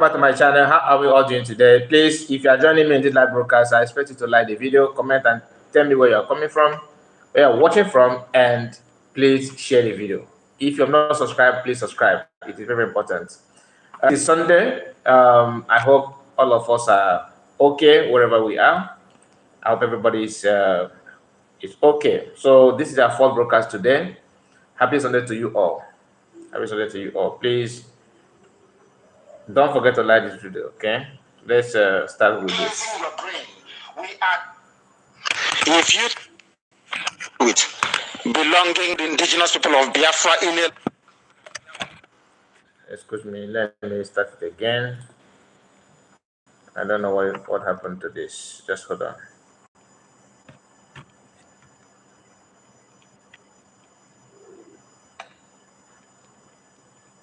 Back to my channel. How are we all doing today? Please, if you are joining me in this live broadcast, I expect you to like the video, comment, and tell me where you are coming from, where you are watching from, and please share the video. If you have not subscribed, please subscribe. It is very important. It's Sunday. I hope all of us are okay wherever we are. I hope everybody is okay. So this is our fourth broadcast today. Happy Sunday to you all. Happy Sunday to you all. Please don't forget to like this video, okay? Let's start with this. If you with belonging to the indigenous people of Biafra in a... Excuse me, let me start it again. I don't know what happened to this. Just hold on.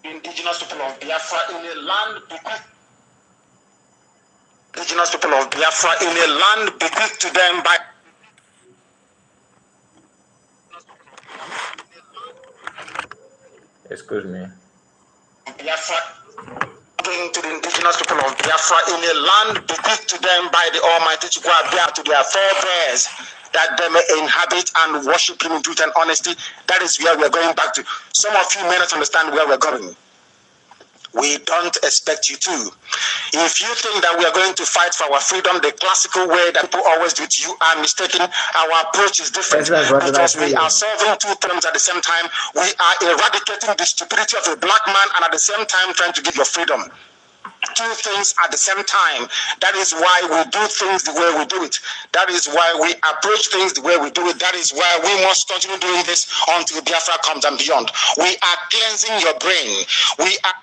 Indigenous people of Biafra in a land bequeathed. Indigenous people of Biafra in a land bequeathed to them by... Excuse me. Biafra to the indigenous people of Biafra in a land bequeathed to them by the Almighty Chukwuabia to their forebears, that they may inhabit and worship Him in truth and honesty. That is where we are going back to. Some of you may not understand where we're going. We don't expect you to. If you think that we are going to fight for our freedom the classical way that people always do it, you are mistaken. Our approach is different because we are solving two problems at the same time. We are eradicating the stupidity of a black man and at the same time trying to give you freedom. Two things at the same time. That is why we do things the way we do it. That is why we approach things the way we do it. That is why we must continue doing this until Biafra comes and beyond. We are cleansing your brain. We are...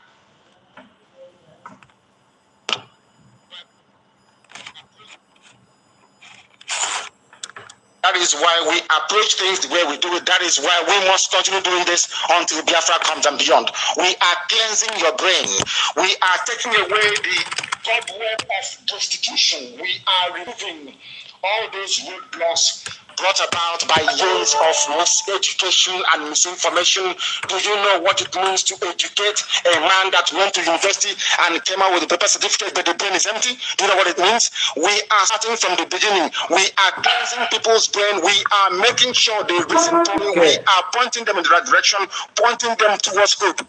That is why we approach things the way we do it. That is why we must continue doing this until Biafra comes and beyond. We are cleansing your brain. We are taking away the cobweb of prostitution. We are removing all those roadblocks brought about by years of miseducation and misinformation. Do you know what it means to educate a man that went to university and came out with a paper certificate but the brain is empty? Do you know what it means? We are starting from the beginning. We are cleansing people's brain. We are making sure they listen to me. We are pointing them in the right direction, pointing them towards hope,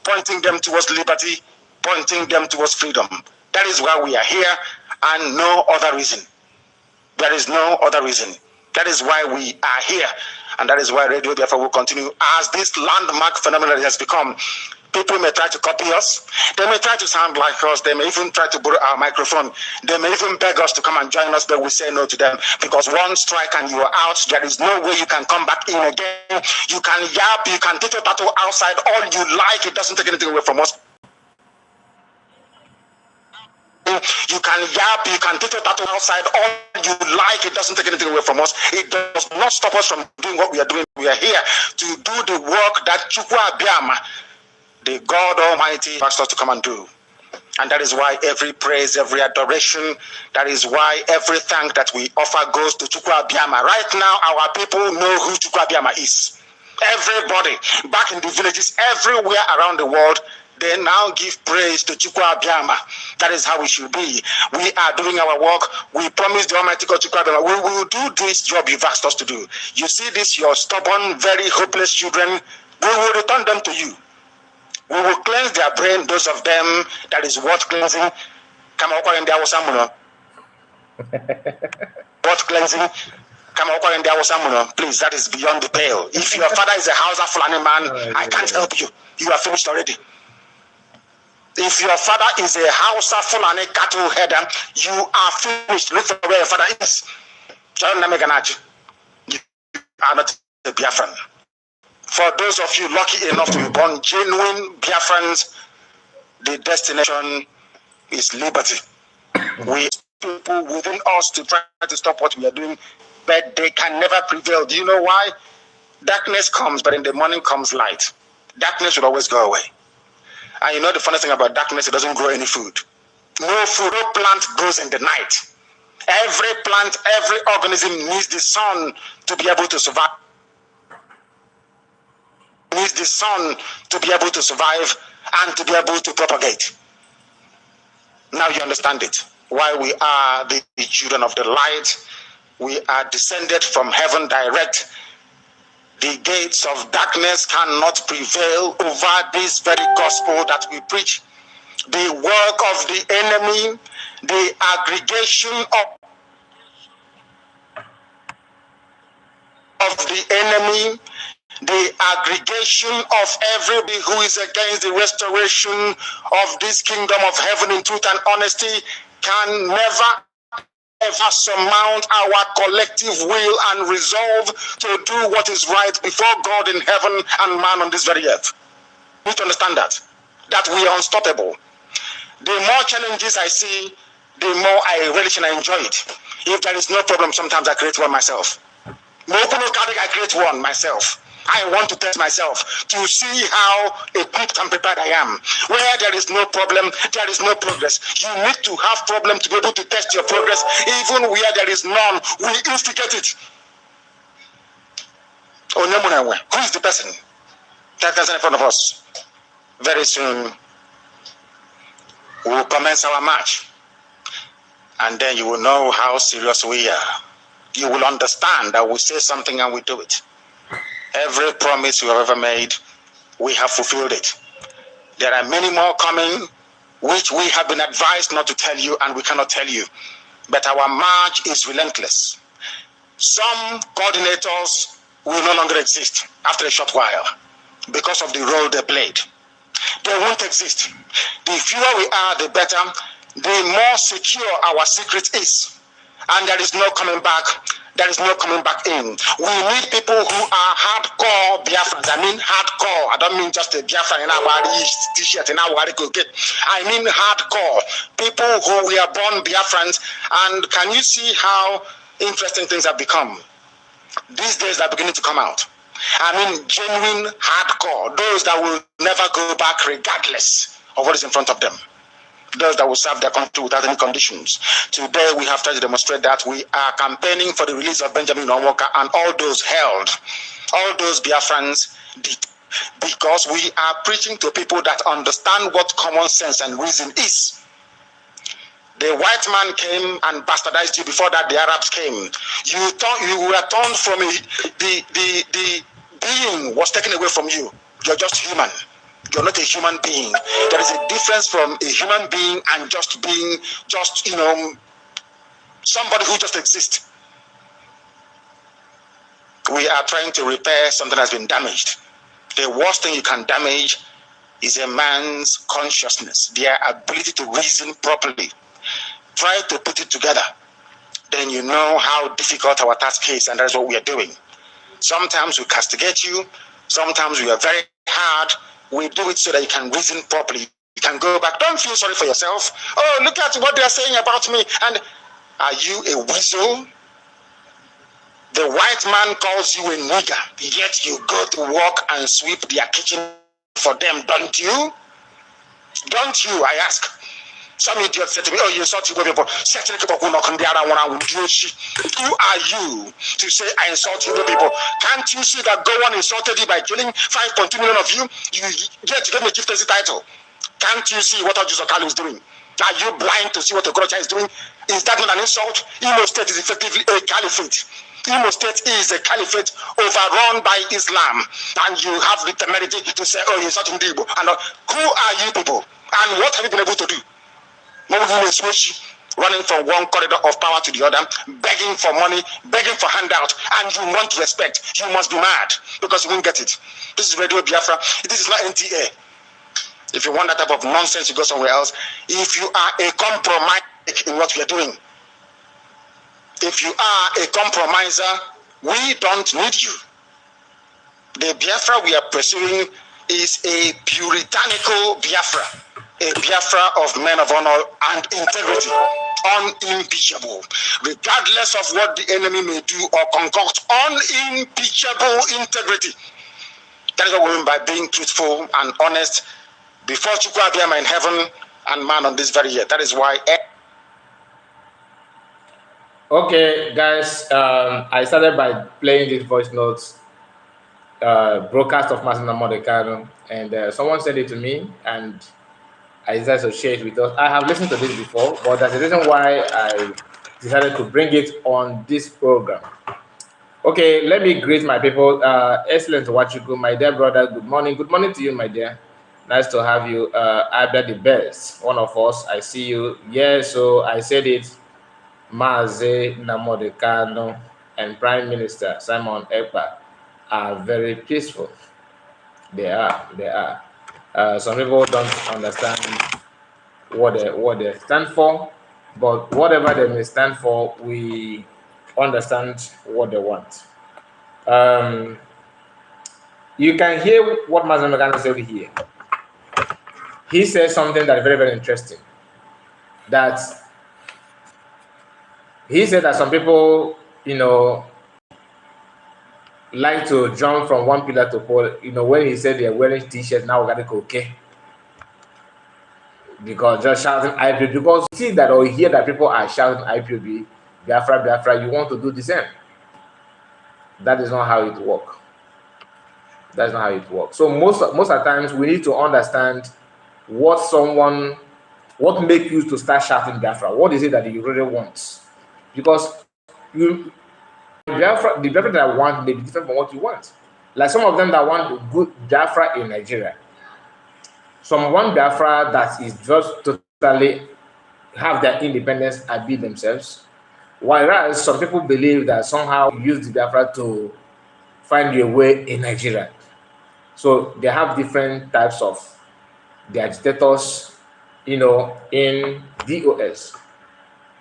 pointing them towards liberty, pointing them towards freedom. That is why we are here and no other reason. There is no other reason. That is why we are here, and that is why Radio Biafra will continue as this landmark phenomenon has become. People may try to copy us. They may try to sound like us. They may even try to borrow our microphone. They may even beg us to come and join us, but we say no to them because one strike and you are out. There is no way you can come back in again. You can yap, you can take your battle outside all you like. It doesn't take anything away from us. You can yap, you can take your battle outside all you like. It doesn't take anything away from us. It does not stop us from doing what we are doing. We are here to do the work that Chukwuabia, the God Almighty, asked us to come and do. And that is why every praise, every adoration, that is why every thank that we offer goes to Chukwuabia. Right now, our people know who Chukwuabia is. Everybody, back in the villages, everywhere around the world, they now give praise to Chukwuabia. That is how we should be. We are doing our work. We promise the Almighty God Chukwuabia. We will do this job you've asked us to do. You see this, your stubborn, very hopeless children, we will return them to you. We will cleanse their brain, those of them that is worth cleansing. Worth cleansing. Please, that is beyond the pale. If your father is a Hausa Fulani man, I can't help you. You are finished already. If your father is a Hausa Fulani cattle header, you are finished. Look for where your father is. You are not a Biafran. For those of you lucky enough to be born genuine Biafrans, the destination is liberty. We people within us to try to stop what we are doing, but they can never prevail. Do you know why? Darkness comes, but in the morning comes light. Darkness will always go away. And you know the funny thing about darkness, it doesn't grow any food. No food, no plant grows in the night. Every plant, every organism needs the sun to be able to survive. Needs the sun to be able to survive and to be able to propagate. Now you understand it. Why we are the children of the light. We are descended from heaven direct. The gates of darkness cannot prevail over this very gospel that we preach. The work of the enemy, the aggregation of the enemy, the aggregation of everybody who is against the restoration of this kingdom of heaven in truth and honesty can never ever surmount our collective will and resolve to do what is right before God in heaven and man on this very earth. You need to understand that we are unstoppable. The more challenges I see, the more I relish and I enjoy it. If there is no problem, sometimes I create one myself. I create one myself. I want to test myself to see how equipped and prepared I am. Where there is no problem, there is no progress. You need to have problem to be able to test your progress. Even where there is none, we instigate it. Who is the person that is in front of us? Very soon, we will commence our march. And then you will know how serious we are. You will understand that we say something and we do it. Every promise we have ever made, we have fulfilled it. There are many more coming, which we have been advised not to tell you, and we cannot tell you. But our march is relentless. Some coordinators will no longer exist after a short while because of the role they played. They won't exist. The fewer we are, the better, the more secure our secret is. And there is no coming back. There is no coming back in. We need people who are hardcore Biafrans. I mean hardcore. I don't mean just a Biafran in our t-shirt in our cookie. I mean hardcore. People who we are born Biafrans. And can you see how interesting things have become? These days they're beginning to come out. I mean genuine hardcore. Those that will never go back regardless of what is in front of them. Those that will serve their country without any conditions. Today we have tried to demonstrate that we are campaigning for the release of Benjamin Onwoka and all those held, all those Biafrans did, because we are preaching to people that understand what common sense and reason is. The white man came and bastardized you. Before that, the Arabs came. You were torn from the being was taken away from you. You're just human. You're not a human being. There is a difference from a human being and just being, somebody who just exists. We are trying to repair something that's been damaged. The worst thing you can damage is a man's consciousness, their ability to reason properly. Try to put it together. Then you know how difficult our task is, and that's what we are doing. Sometimes we castigate you. Sometimes we are very hard. We do it so that you can reason properly. You can go back. Don't feel sorry for yourself. Oh, look at what they're saying about me. And are you a weasel? The white man calls you a nigger, yet you go to work and sweep their kitchen for them, don't you? Don't you, I ask? Some idiot said to me, oh, you insult Igbo people. Who are you to say I insult Igbo people? Can't you see that Gowon insulted you by killing 5.2 million of you? You get to get me a chieftaincy title. Can't you see what Ojuzo Kalu is doing? Are you blind to see what Okorocha is doing? Is that not an insult? Imo State is effectively a caliphate. Imo State is a caliphate overrun by Islam. And you have the temerity to say, oh, you're insulting Igbo. And who are you people? And what have you been able to do? Running from one corridor of power to the other, begging for money, begging for handout, and you want respect. You must be mad because you won't get it. This is Radio Biafra. This is not NTA. If you want that type of nonsense, you go somewhere else. If you are a compromiser in what we are doing, if you are a compromiser, we don't need you. The Biafra we are pursuing is a puritanical Biafra. A Biafra of men of honor and integrity, unimpeachable, regardless of what the enemy may do or concoct, unimpeachable integrity. That is what we mean by being truthful and honest before Chukwu Abiyama in heaven and man on this very year. That is why. Okay, guys, I started by playing these voice notes, broadcast of Nnamdi Kanu, and someone said it to me, and I decided to share it with us. I have listened to this before, but there's a reason why I decided to bring it on this program. Okay, let me greet my people. Excellent to watch you go, my dear brother. Good morning. Good morning to you, my dear. Nice to have you. Abda the best, one of us. I see you. Yeah, so I said it. Maze Nnamdi Kanu and Prime Minister Simon Ekpa are very peaceful. They are. They are. Some people don't understand what they stand for, but whatever they may stand for, we understand what they want. Um, you can hear what Mazen Megano said here. He says something that is very, very interesting. That he said that some people, like to jump from one pillar to pole. When he said they're wearing t-shirts, now we gotta go, okay? Because just shouting IPOB, because see that or hear that people are shouting IPOB, Biafra, Biafra, you want to do the same. That is not how it works. That's not how it works. So most of the times we need to understand what makes you to start shouting Biafra. What is it that you really want? Because the Biafra that I want may be different from what you want. Like some of them that want good Biafra in Nigeria. Some want Biafra that is just totally have their independence and be themselves. Whereas some people believe that somehow use the Biafra to find your way in Nigeria. So they have different types of the agitators, in DOS.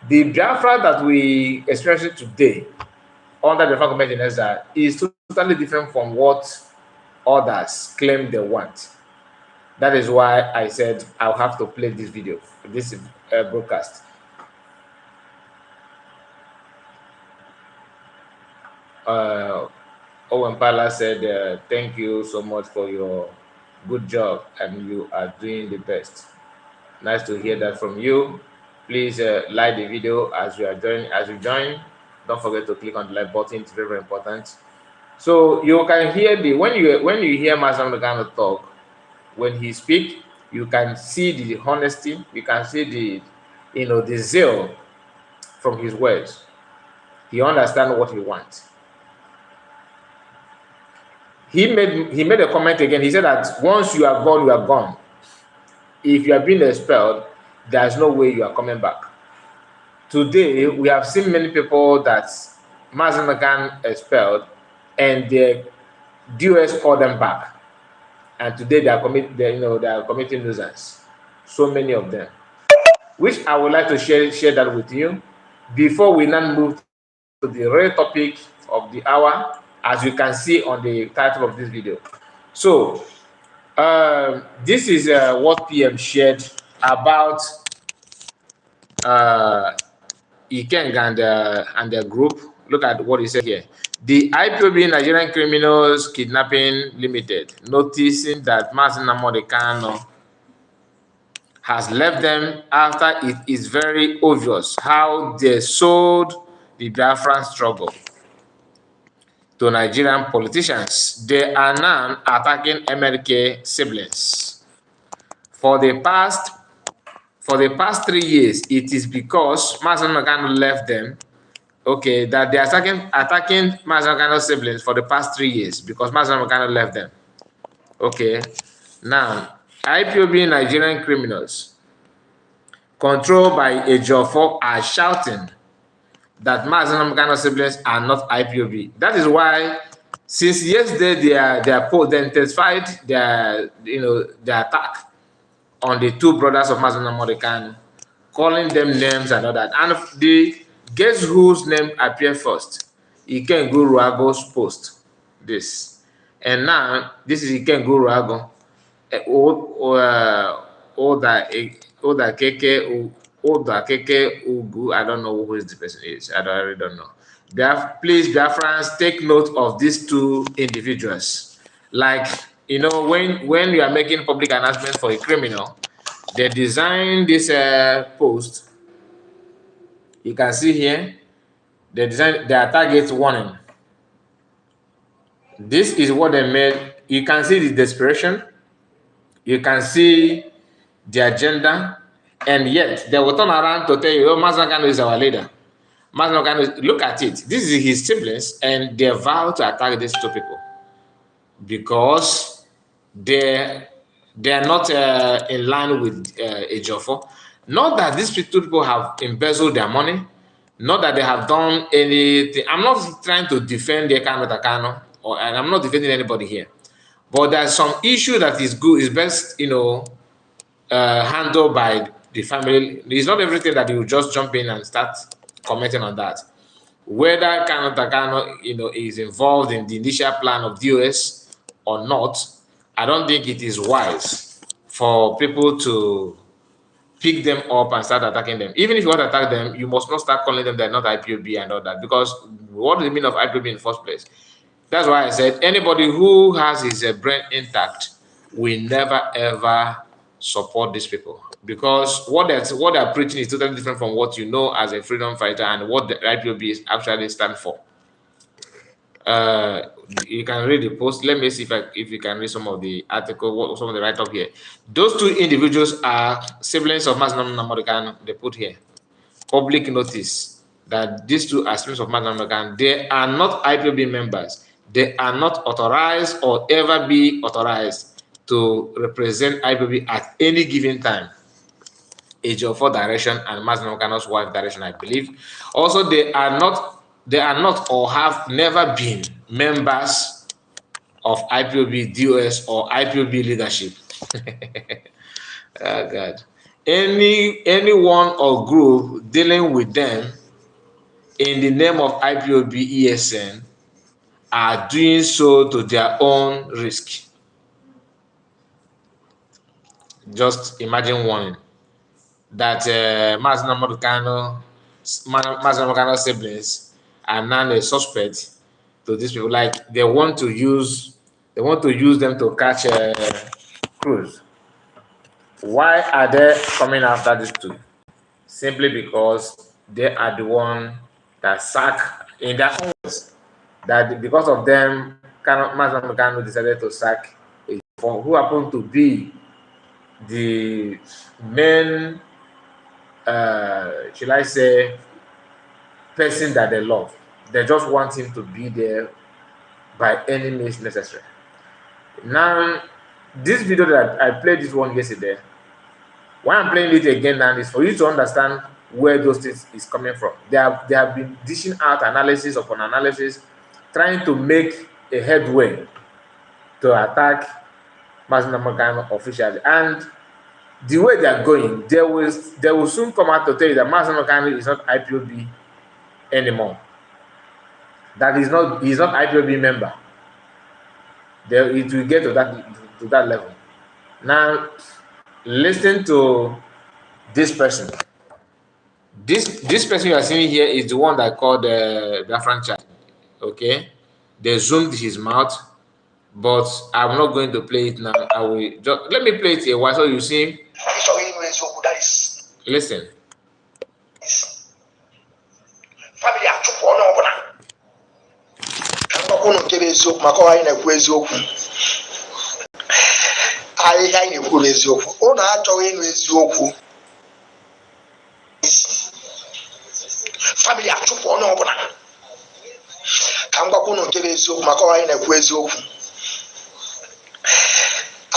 The Biafra that we experience today under the government in Ezra is totally different from what others claim they want. That is why I said I'll have to play this video, this broadcast. Owen Pala said, thank you so much for your good job and you are doing the best. Nice to hear that from you. Please like the video as you join. Don't forget to click on the like button. It's very, very important. So you can hear when you hear Master Megano talk, when he speak, you can see the honesty. You can see the zeal from his words. He understands what he wants. He made a comment again. He said that once you are gone, you are gone. If you are being expelled, there's no way you are coming back. Today, we have seen many people that Mazen Magan expelled, and the DOS called them back. And today they are committing nuisance. So many of them, which I would like to share that with you before we now move to the real topic of the hour, as you can see on the title of this video. So this is what PM shared about Ikeng and their group. Look at what he said here. The IPOB Nigerian Criminals Kidnapping Limited, noticing that Mazen Nnamdi Kanu has left them after it is very obvious how they sold the Biafran struggle to Nigerian politicians. They are now attacking MLK siblings. For the past 3 years, it is because Mazen Kanu left them. Okay, that they are attacking Mazen Kanu siblings for the past 3 years because Mazen Kanu left them. Okay, now IPOB Nigerian criminals controlled by a Jofo are shouting that Mazen Kanu siblings are not IPOB. That is why, since yesterday, they intensified their attack on the two brothers of Mazen Kanu, calling them names and all that. And guess whose name appeared first? Ikengu Ruago's post. This. And now, this is Ikengu Ruago. Oda Keke Ugu. I don't know who this person is. I really don't know. Please, Biafrans, take note of these two individuals. Like, when you are making public announcements for a criminal, they design this post. You can see here, they design their target warning. This is what they made. You can see the desperation. You can see the agenda, and yet they will turn around to tell you, oh, Mazen Kanu is our leader. Mazen Kanu, look at it. This is his siblings, and they vow to attack these two people because they are not in line with Ejiofor. Not that these two people have embezzled their money, not that they have done anything. I'm not trying to defend the Kanu, and I'm not defending anybody here. But there's some issue that is good, is best, handled by the family. It's not everything that you just jump in and start commenting on that. Whether Kanu, is involved in the initial plan of DOS or not, I don't think it is wise for people to pick them up and start attacking them. Even if you want to attack them, you must not start calling them they're not IPOB and all that, because what does it mean of IPOB in the first place? That's why I said anybody who has his brain intact will never ever support these people, because what they're preaching is totally different from what you know as a freedom fighter and what the IPOB is actually stand for. You can read the post. Let me see if you can read some of the article, some of the write-up here. Those two individuals are siblings of Mazen Nnamdi. They put here public notice that these two are siblings of Mazen Nnamdi. They are not IPOB members. They are not authorized or ever be authorized to represent IPOB at any given time. Ejiofor direction and Mazen Nnamdi's wife direction, I believe. Also, they are not or have never been members of IPOB DOS or IPOB leadership. Oh God. Anyone or group dealing with them in the name of IPOB ESN are doing so to their own risk. Just imagine warning that Mazen Nnamdi siblings are now a suspect to these people. Like they want to use them to catch crews. Why are they coming after these two? Simply because they are the one that sack in their own words. That because of them, Mazen Nnamdi decided to sack who happened to be the main, should I say, person that they love. They just want him to be there by any means necessary. Now, this video that I played this one yesterday, why I'm playing it again now is for you to understand where those things is coming from. They have been dishing out analysis upon analysis, trying to make a headway to attack Mazen Nnamdi officially. And the way they are going, they will soon come out to tell you that Mazen Nnamdi is not IPOB anymore. That he's not IPOB member. It will get to that level. Now, listen to this person. This person you are seeing here is the one that called the Biafran chat. Okay, they zoomed his mouth, but I'm not going to play it now. I will just let me play it a while so you see. Listen. Family achụpụ onye ọbụla ka m gwakwa unu nke bụ eziokwu maka ọha anyị na-ekwu eziokwu.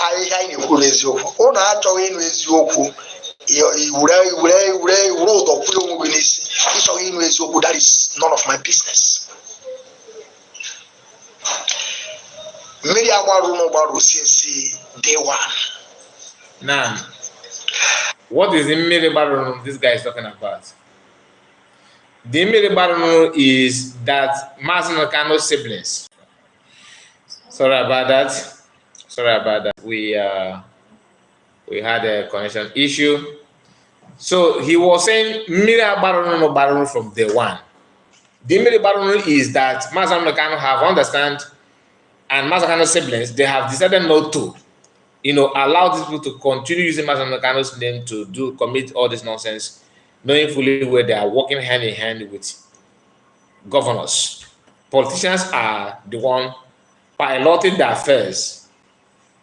Ahịhịa anyị na-ekwu eziokwu. Unu achọghị ịnụ eziokwu, were ụdọ kwụrụ onwe gị n'isi. Ịchọghị ịnụ eziokwu, that is none of my business. Mmiri agbarụ n'ụgbarụ since day one. Now, what is the mmiri agbarụ this guy is talking about? The mmiri agbarụ is that Mazen Nnamdi's siblings. Sorry about that. We had a connection issue. So he was saying mmiri agbarụ from day one. The mmiri agbarụ is that Mazen Nnamdi have understand, and Mazen Nnamdi's siblings, they have decided not to, allow these people to continue using Mazen Nnamdi's name to commit all this nonsense, knowing fully where they are working hand in hand with governors. Politicians are the one piloting the affairs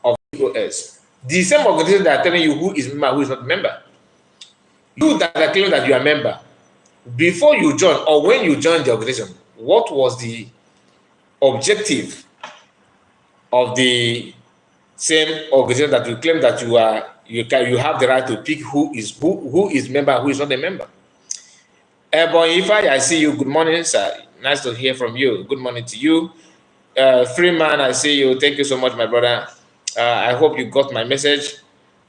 of DOS. The same organization that are telling you who is member, who is not a member. You that are claiming that you are a member, before you join or when you join the organization, what was the objective of the same organization that you claim that you have the right to pick who is member, who is not a member? But if I see you, good morning, sir. Nice to hear from you. Good morning to you. Freeman, I see you. Thank you so much, my brother. I hope you got my message.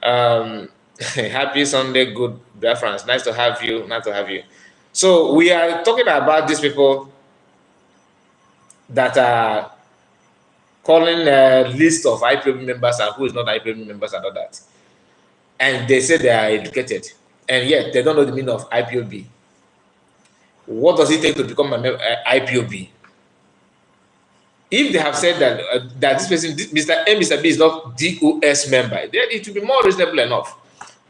Happy Sunday, good Biafrans. Nice to have you. Nice to have you. So we are talking about these people that are calling a list of IPOB members and who is not IPOB members and all that. And they say they are educated, and yet they don't know the meaning of IPOB. What does it take to become an IPOB? If they have said that this person, Mr. A, Mr. B is not DOS member, then it will be more reasonable enough.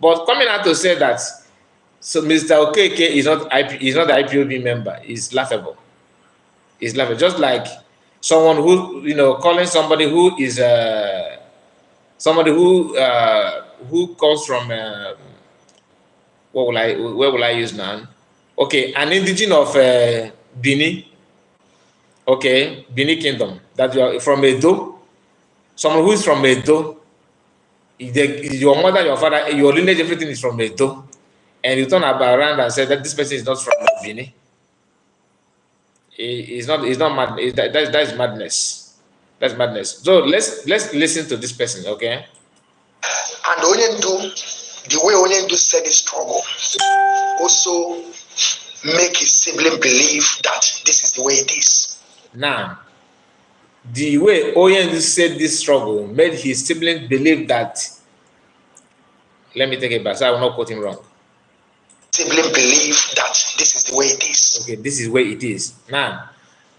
But coming out to say that so Mr. Okeke is not the IPOB member is laughable. It's laughable. Just like someone who calling somebody who is somebody who comes from where will I use now? Okay, an indigene of Bini. Okay, Bini Kingdom. That you are from Edo. Someone who is from Edo. Your mother, your father, your lineage, everything is from Edo. And you turn around and say that this person is not from Bini. It's not mad. That is madness. That's madness. So let's listen to this person, okay? And the way Onyendu said his struggle also make his sibling believe that this is the way it is. Now, the way Onyendu said this struggle made his sibling believe that. Let me take it back so I will not quote him wrong. Sibling believe that this is the way it is. Okay, this is the way it is. Now,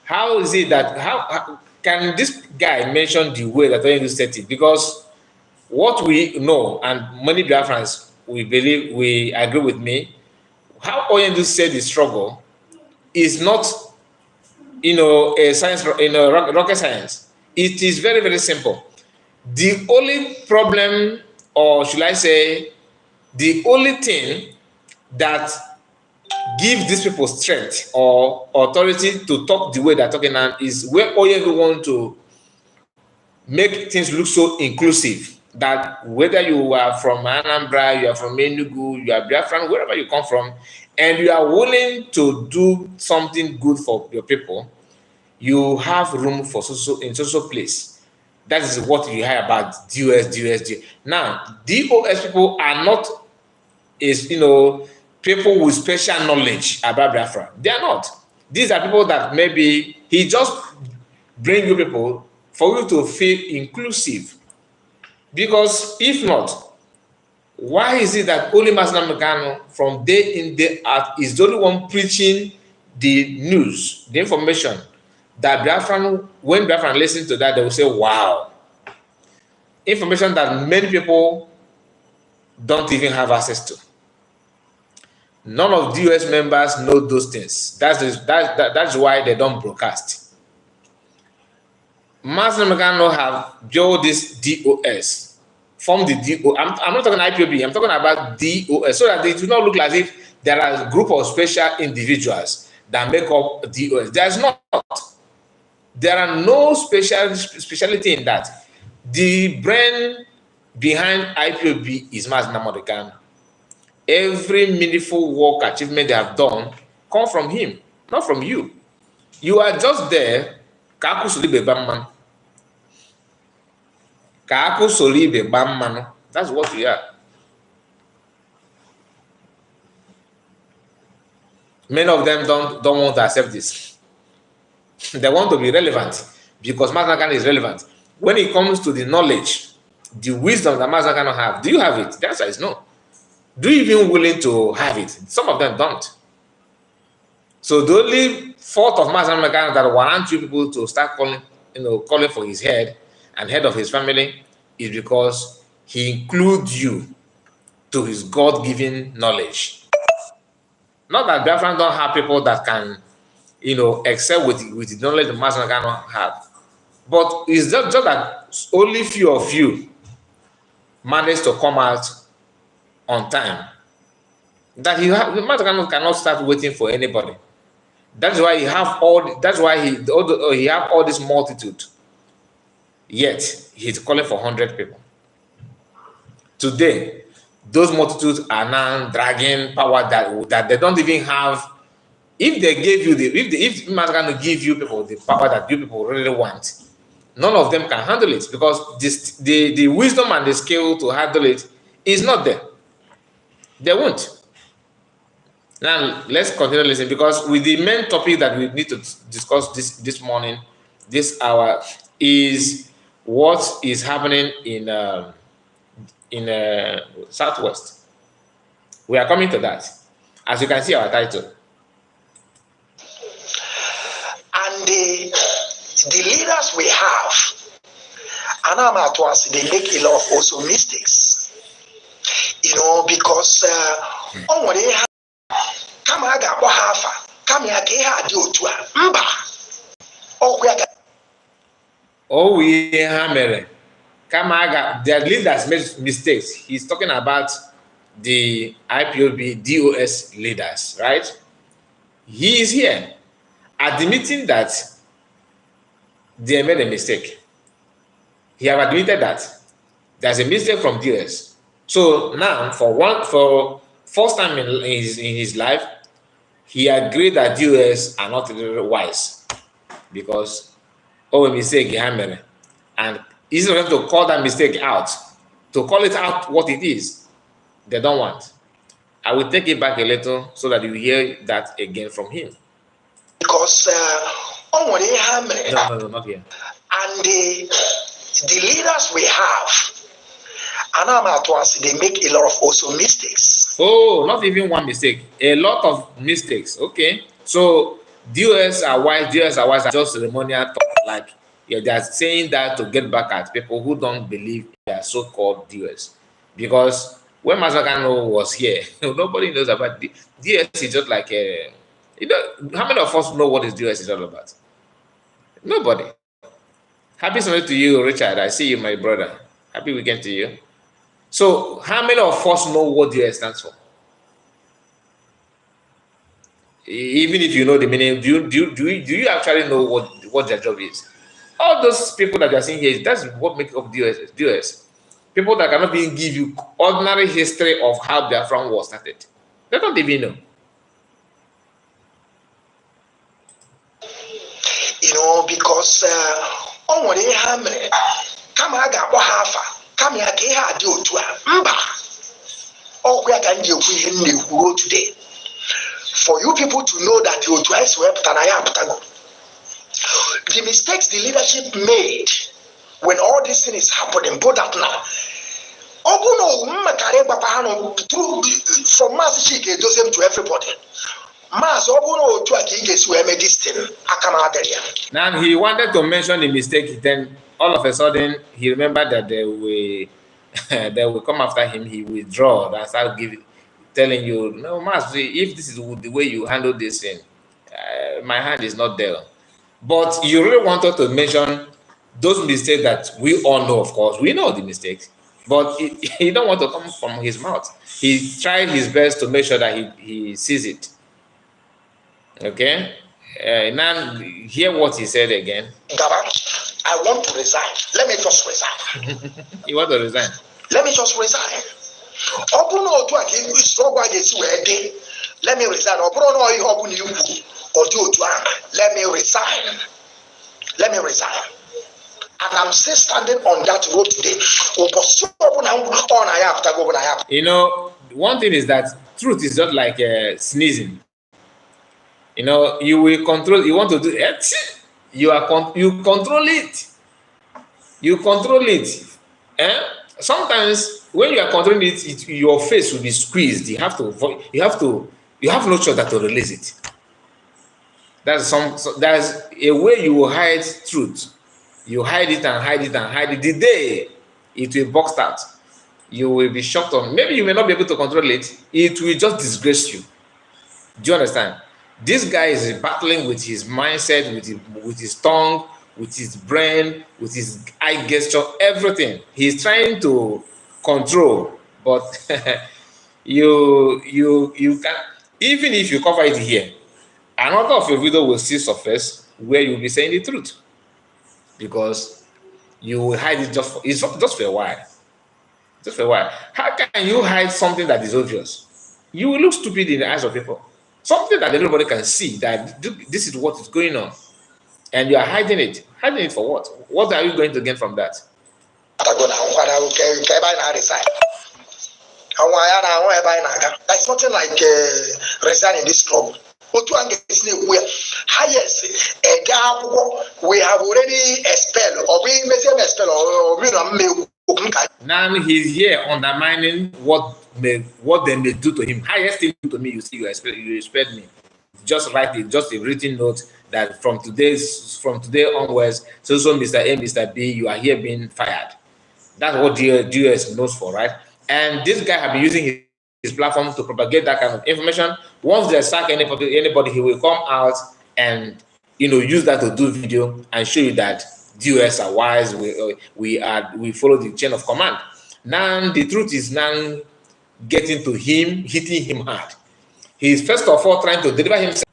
how is it that how can this guy mention the way that Onyendu said it? Because what we know, and many Biafrans we agree with me, how Onyendu said the struggle is not a science, rocket science. It is very, very simple. The only problem, or should I say, the only thing that gives these people strength or authority to talk the way they're talking now is where Onyendu want to make things look so inclusive that whether you are from Anambra, you are from Enugu, you are Biafran, wherever you come from, and you are willing to do something good for your people, you have room for social place. That is what you hear about DOS. Now, DOS people are not people with special knowledge about Biafra. They are not. These are people that maybe he just bring you people for you to feel inclusive. Because if not, why is it that only Nnamdi Kanu from day in, day out is the only one preaching the news, the information that Biafran, when Biafran listen to that, they will say, wow. Information that many people don't even have access to. None of the US members know those things. That's why they don't broadcast. Nnamdi Kanu have built this DOS, formed the DOS. I'm not talking IPOB, I'm talking about DOS, so that it do not look as if there are a group of special individuals that make up DOS. There's not. There are no speciality in that. The brain behind IPOB is Nnamdi Kanu. Every meaningful work achievement they have done come from him, not from you. You are just there. That's what we are. Many of them don't want to accept this. They want to be relevant because Nnamdi Kanu is relevant. When it comes to the knowledge, the wisdom that Nnamdi Kanu have, do you have it? The answer is no. Do you even willing to have it? Some of them don't. So the only fault of Nnamdi Kanu that warrants you people to start calling for his head and head of his family is because he includes you to his God-given knowledge. Not that Biafran don't have people that can, excel with the knowledge that Nnamdi Kanu have, but it's just that only few of you managed to come out on time, that the man cannot start waiting for anybody. That's why he have all. That's why he have all this multitude. Yet he's calling for 100 people. Today, those multitudes are now dragging power that they don't even have. If they gave you if man can give you people the power that you people really want, none of them can handle it, because the wisdom and the skill to handle it is not there. They won't. Now let's continue listening, because with the main topic that we need to discuss this morning, this hour, is what is happening in Southwest. We are coming to that, as you can see our title. And the leaders we have, and I'm at once, they make a lot of also mistakes, because on what they have, come I got half, come here, get do to oh, we hammer. Kamaga, their leaders made mistakes. He's talking about the IPOB DOS leaders, right? He is here admitting that they made a mistake. He have admitted that there's a mistake from DOS. So now, for first time in his life, he agreed that DOS are not really wise, because a mistake he hammered, and instead of them to call that mistake out, to call it out what it is, they don't want. I will take it back a little so that you hear that again from him. Because no, not here. And the leaders we have, and I'm at once, they make a lot of also mistakes. Oh, not even one mistake, a lot of mistakes. Okay, so DOS are wise, just ceremonial talk, like they are saying that to get back at people who don't believe they are so-called DOS. Because when Master Kanu was here, nobody knows about DOS. Is just like how many of us know what DOS is all about? Nobody. Happy Sunday to you, Richard. I see you, my brother. Happy weekend to you. So, how many of us know what DOS stands for? Even if you know the meaning, do you actually know what their job is? All those people that you are seeing here, that's what makes up DOS. People that cannot even give you ordinary history of how Biafran was started. They don't even know. Because on what they hammer, come I got half, come here, get do to we can do we today. For you people to know that you twice were than I am. The mistakes the leadership made when all this thing is happening, put that now. From Mass Chick, it does to everybody. Mass Now he wanted to mention the mistake, then all of a sudden he remembered that they will come after him. He withdraw and start telling you, no, Mass, if this is the way you handle this thing, my hand is not there. But you really wanted to mention those mistakes that we all know, of course. We know the mistakes, but he don't want to come from his mouth. He tried his best to make sure that he sees it. Okay? Now, hear what he said again. I want to resign. Let me just resign. You want to resign? Let me just resign. Let me resign. Let me resign. Let me resign. And I'm still standing on that road today. One thing is that truth is not like sneezing. You will control. You want to do it. You control it. You control it. Sometimes when you are controlling it, your face will be squeezed. You have no choice than to release it. There's a way you will hide truth. You hide it and hide it and hide it. The day it will burst out, you will be shocked on. Maybe you may not be able to control it. It will just disgrace you. Do you understand? This guy is battling with his mindset, with his tongue, with his brain, with his eye gesture, everything. He's trying to control, but you can, even if you cover it here, another of your video will still surface where you'll be saying the truth, because you will hide it just for a while. Just for a while. How can you hide something that is obvious? You will look stupid in the eyes of people. Something that everybody can see that this is what is going on, and you are hiding it. Hiding it for what? What are you going to gain from that? It's nothing like resigning this club. Highest, we have already expelled, or we may say expelled, or now he's here undermining what they may do to him. Highest thing to me, you see, you expect me. Just write it, just a written note that from today onwards, so Mr. A, Mr. B, you are here being fired. That's what DOS knows for, right? And this guy have been using his platform to propagate that kind of information. Once they sack anybody, he will come out and use that to do video and show you that DOS are wise. We follow the chain of command. Now the truth is now getting to him, hitting him hard. He's first of all trying to deliver himself.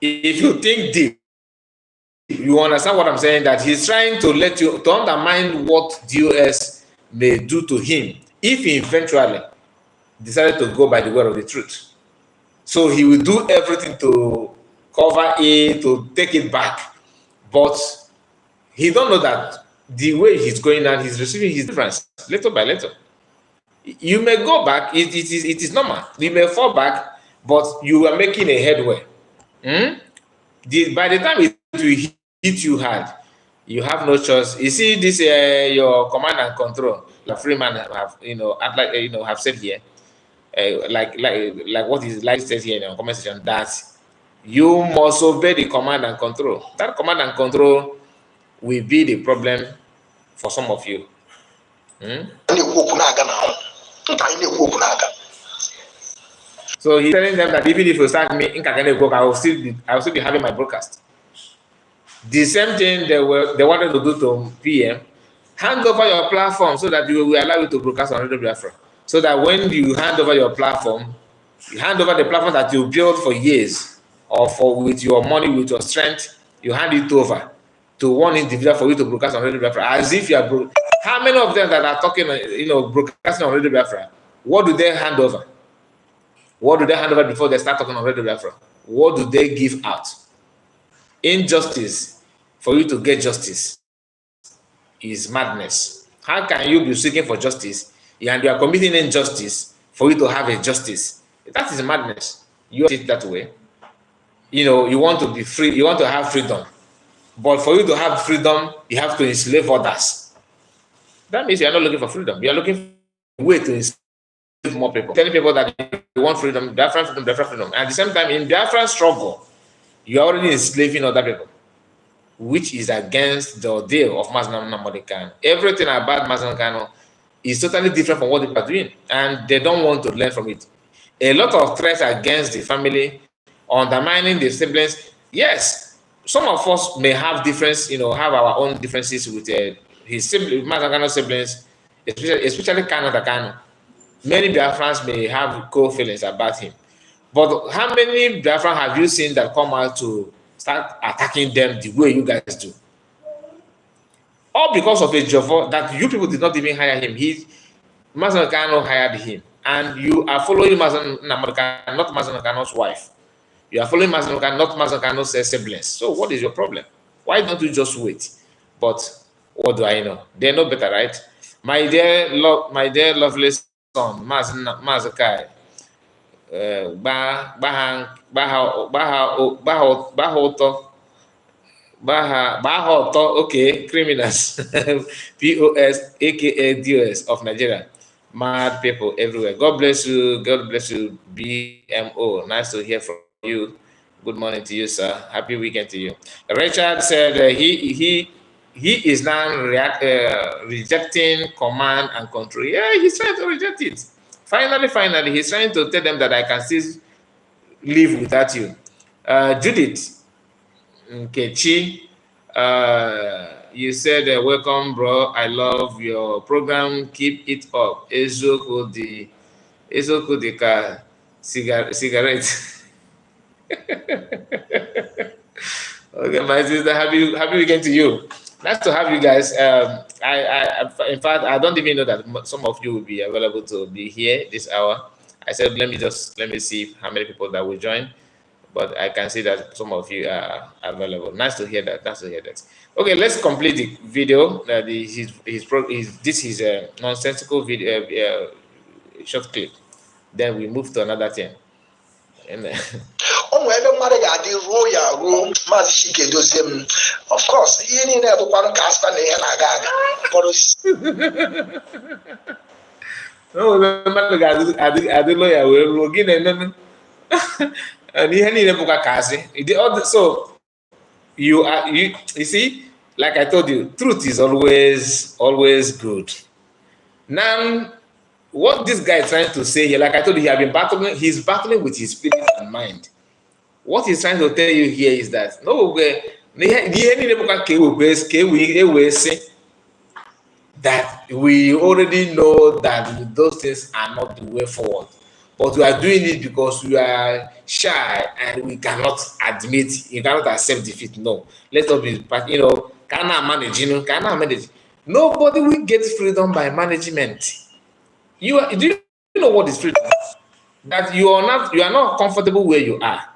If you think deep, you understand what I'm saying, that he's trying to let you to undermine what DOS may do to him if he eventually decided to go by the word of the truth. So he will do everything to cover it, to take it back. But he don't know that the way he's going on, he's receiving his difference little by little. You may go back, it is normal. You may fall back, but you are making a headway. By the time it will hit you hard, you have no choice. You see this your command and control, like Freeman have said here, like what is like says here in the comment section, that you must obey the command and control. That command and control will be the problem for some of you. So he's telling them that even if you start me in I will still be having my broadcast. The same thing they wanted to do to PM. Hand over your platform so that we will allow you to broadcast on Radio Biafra. So that when you hand over your platform, you hand over the platform that you built for years, or with your money, with your strength, you hand it over to one individual for you to broadcast on Radio Biafra, as if you are How many of them that are talking, broadcasting on Radio Biafra, what do they hand over? What do they hand over before they start talking on Radio Biafra? What do they give out? Injustice. For you to get justice is madness. How can you be seeking for justice and you are committing injustice for you to have a justice? That is madness. You see it that way. You want to be free, you want to have freedom. But for you to have freedom, you have to enslave others. That means you are not looking for freedom. You are looking for a way to enslave more people. Telling people that you want freedom, Biafran freedom, Biafran freedom. At the same time, in Biafran struggle, you are already enslaving other people, which is against the deal of Nnamdi Kanu. Everything about Nnamdi Kanu is totally different from what they are doing, and they don't want to learn from it. A lot of threats against the family, undermining the siblings. Yes, some of us may have difference, have our own differences with his siblings, Nnamdi Kanu's siblings, especially Kanu. Many Biafrans may have cold feelings about him. But how many Biafrans have you seen that come out to start attacking them the way you guys do? All because of a job that you people did not even hire him. Nnamdi Kanu hired him. And you are following Nnamdi Kanu, not Nnamdi Kanu's wife. You are following Nnamdi Kanu, not Nnamdi Kanu's siblings. So what is your problem? Why don't you just wait? But what do I know? They know better, right? My dear lovely son, Mazakai. Okay, criminals. POS, aka DOS of Nigeria. Mad people everywhere. God bless you. God bless you, BMO. Nice to hear from you. Good morning to you, sir. Happy weekend to you. Richard said he is now rejecting command and control. Yeah, he's trying to reject it. Finally, he's trying to tell them that I can still live without you. Judith, Nkechi, You said, welcome, bro. I love your program. Keep it up. Ezoku the car cigarette. Okay, my sister, happy weekend to you. Nice to have you guys. In fact, I don't even know that some of you will be available to be here this hour. I said, let me see how many people that will join, but I can see that some of you are available. Nice to hear that. Nice to hear that. Okay, let's complete the video. This is a nonsensical video, short clip. Then we move to another thing. And of course, ihe niile bụkwanụ ka asịkwa na ihe na-aga aga mmadụ ga-adị lawyer wee ruo gị na-eme ihe niile bụkwa ka asị. So you see, like I told you, truth is always good. Now, what this guy is trying to say here, like I told you, he's battling with his feelings and mind. What he's trying to tell you here is that that we already know that those things are not the way forward, but we are doing it because we are shy and we cannot accept defeat. No, let us be, can I manage? Nobody will get freedom by management. Do you know what is freedom? That you are not comfortable where you are.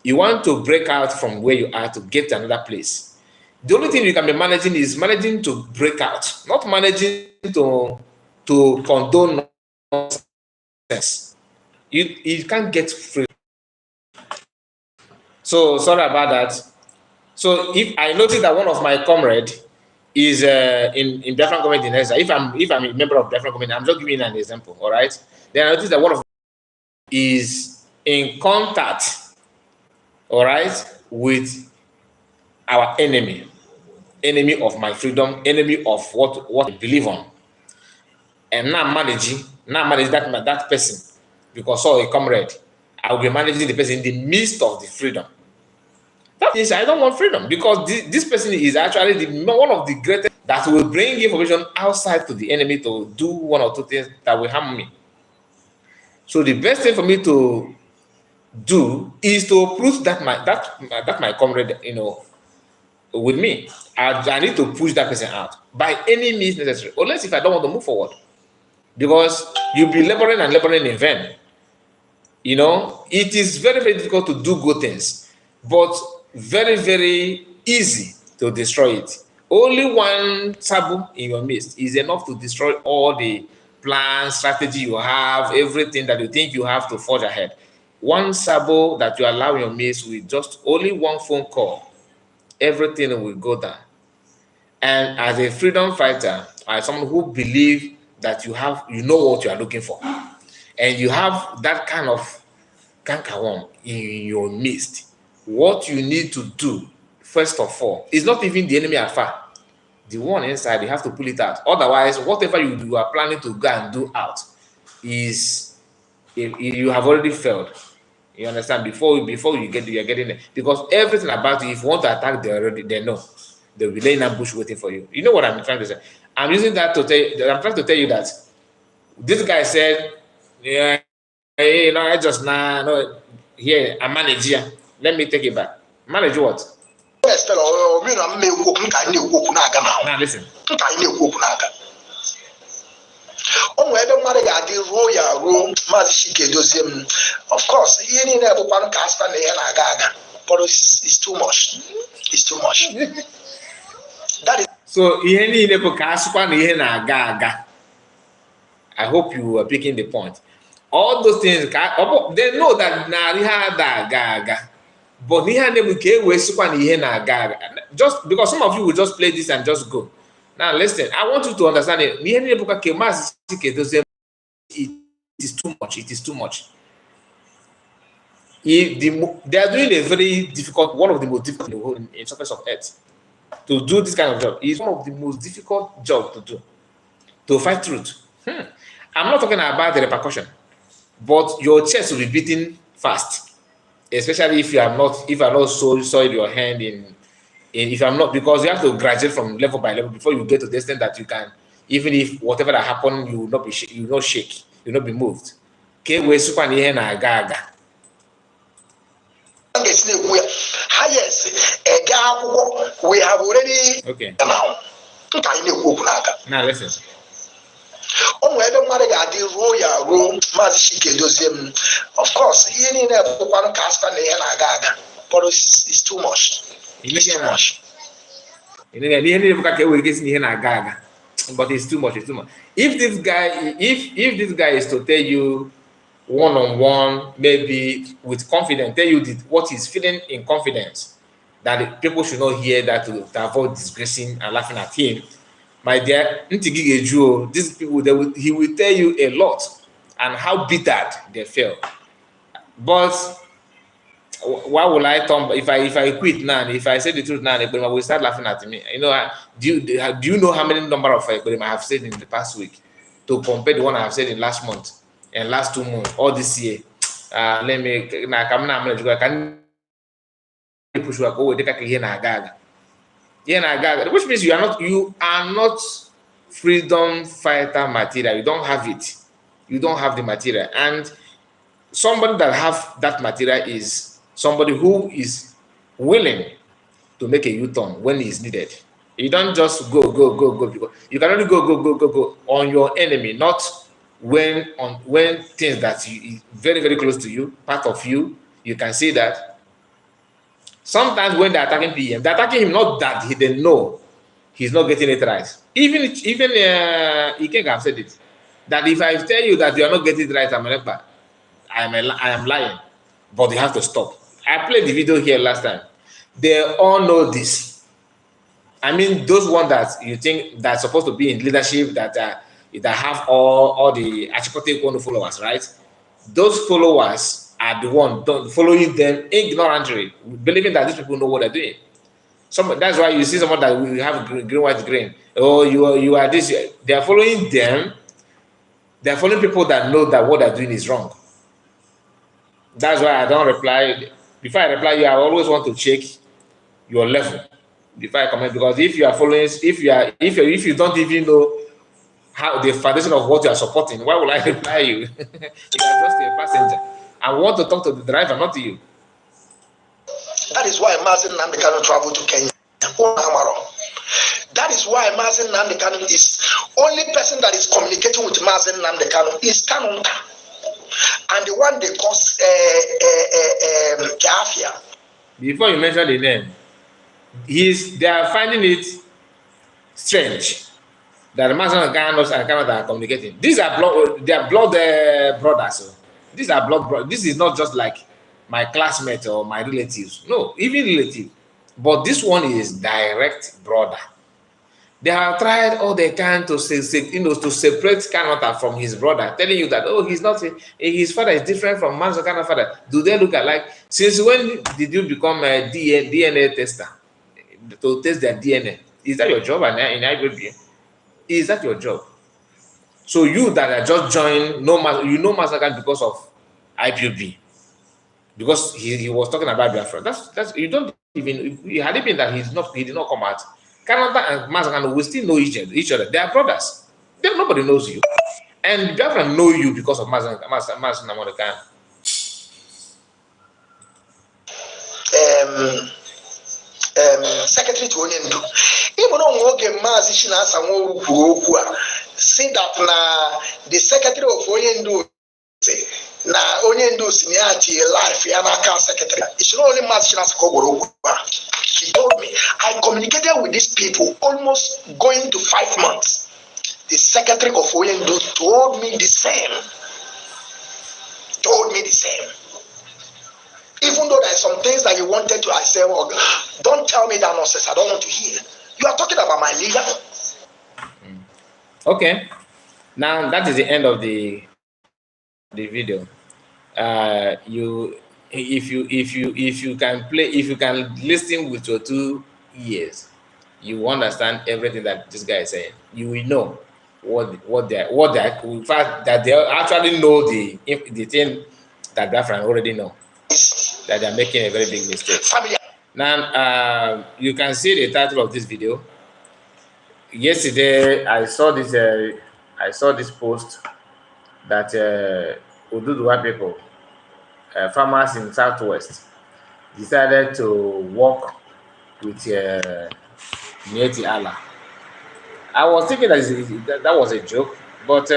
You want to break out from where you are to get to another place. The only thing you can be managing is managing to break out, not managing to condone nonsense. You can't get free. So sorry about that. So if I notice that one of my comrades is in Biafran government in exile, if I'm a member of Biafran government, I'm just giving an example, all right? Then I notice that one of is in contact, all right, with our enemy of my freedom, enemy of what I believe on, and now manage that person, because a comrade, I will be managing the person in the midst of the freedom. That means I don't want freedom, because this person is actually one of the greatest that will bring information outside to the enemy to do one or two things that will harm me. So the best thing for me to do is to approach that my comrade, with me. I need to push that person out by any means necessary, unless if I don't want to move forward, because you'll be laboring in vain. It is very, very difficult to do good things, but very, very easy to destroy it. Only one Sabu in your midst is enough to destroy all the plans, strategy you have, everything that you think you have to forge ahead. One Sabu that you allow in your midst with just only one phone call, everything will go down. And as a freedom fighter, as someone who believes that you know what you are looking for, and you have that kind of cankerworm in your midst, what you need to do, first of all, is not even the enemy afar. The one inside, you have to pull it out. Otherwise, whatever you are planning to go and do out is, you have already failed. You understand? Before you're getting there. Because everything about you, if you want to attack, they know. They'll be laying ambush waiting for you. You know what I'm trying to say? I'm using that to tell you, I'm trying to tell you that this guy said, yeah, I just here, I'm manager. Let me take it back. Manage what? Now listen. Of course, but it's too much. It's too much. That is so I hope you are picking the point. All those things, they know that but just because some of you will just play this and just go. Now listen, I want you to understand it. It is too much. It is too much. They are doing a very difficult, one of the most difficult in surface of earth. To do this kind of job is one of the most difficult jobs to do. To fight truth. I'm not talking about the repercussion, but your chest will be beating fast, especially if you are not soiled your hand in if I'm not, because you have to graduate from level by level before you get to the extent that you can, even if whatever that happened, you will not be you will not shake, you will not be moved. Okay, we super here na aga. We have already okay. Now listen. Of course, but it's too much. It's too much. But it's too much. It's too much. If this guy is to tell you one-on-one, maybe with confidence, tell you what he's feeling in confidence, that people should not hear that to avoid disgracing and laughing at him. My dear, these people, he will tell you a lot and how bitter they feel. But why will I turn? If I quit now, if I say the truth now, they will start laughing at me. You know, do you know how many number of I have said in the past week to compare the one I have said in last month and last 2 months or this year? Let me now come now. Can push work over the here na gaga. Which means you are not freedom fighter material. You don't have it. You don't have the material. And somebody that have that material is somebody who is willing to make a U-turn when it is needed. You don't just go because you can only go on your enemy, not when things that is very, very close to you, part of you, you can see that. Sometimes when they're attacking PM, they're attacking him not that he didn't know he's not getting it right. Even Ikenga have said it. That if I tell you that you are not getting it right, I am lying. But you have to stop. I played the video here last time. They all know this. I mean, those ones that you think that's supposed to be in leadership, that have all the Achikote followers, right? Those followers are the one following them ignorantly, believing that these people know what they're doing. That's why you see someone that will have green, white, green. Oh, you are this. They are following them. They are following people that know that what they're doing is wrong. That's why I don't reply. Before I reply you, I always want to check your level before I comment, because if you are following, if you don't even know how the foundation of what you are supporting, why will I reply you? You are just a passenger. I want to talk to the driver, not to you. That is why Nnamdi Kanu traveled to Kenya. That is why Nnamdi Kanu is only person that is communicating with Nnamdi Kanu is Kanu, and the one they call Jafia. Before you mention the name, they are finding it strange that Kanu and Canada are communicating. These are blood brothers. So these are blood brothers. This is not just like my classmate or my relatives. No, even relative. But this one is direct brother. They have tried all they can to separate Canada from his brother, telling you that, oh, he's not, his father is different from Canada's father. Do they look alike? Since when did you become a DNA tester to test their DNA? Is that your job in IBB? Is that your job? So you that are just joined, you know Masakan because of IPOB, because he was talking about Biafra. That's you don't even. Had it been that he did not come out, Canada and Masakan will still know each other. They are brothers. Nobody knows you, and Biafra know you because of Masakan. Secretary to Onyendu. Even on Woge Mazi Shinasa Wokua, say that na the secretary of Onyendu na Onyendu Siniati life Yanaka secretary. It's not only Mazi Shinasa Kogoro. He told me I communicated with these people almost going to 5 months. The secretary of Onyendu told me the same. Even though there are some things that you wanted to, I say, well, don't tell me that nonsense. I don't want to hear. You are talking about my leader. Okay. Now that is the end of the video. If you can listen with your 2 ears, you will understand everything that this guy is saying. You will know what they in fact that they actually know the thing that Biafran already know, that they are making a very big mistake. Family Now, you can see the title of this video. Yesterday, I saw this post that Oduduwa people, farmers in Southwest, decided to work with Mieti Allah. I was thinking that was a joke, but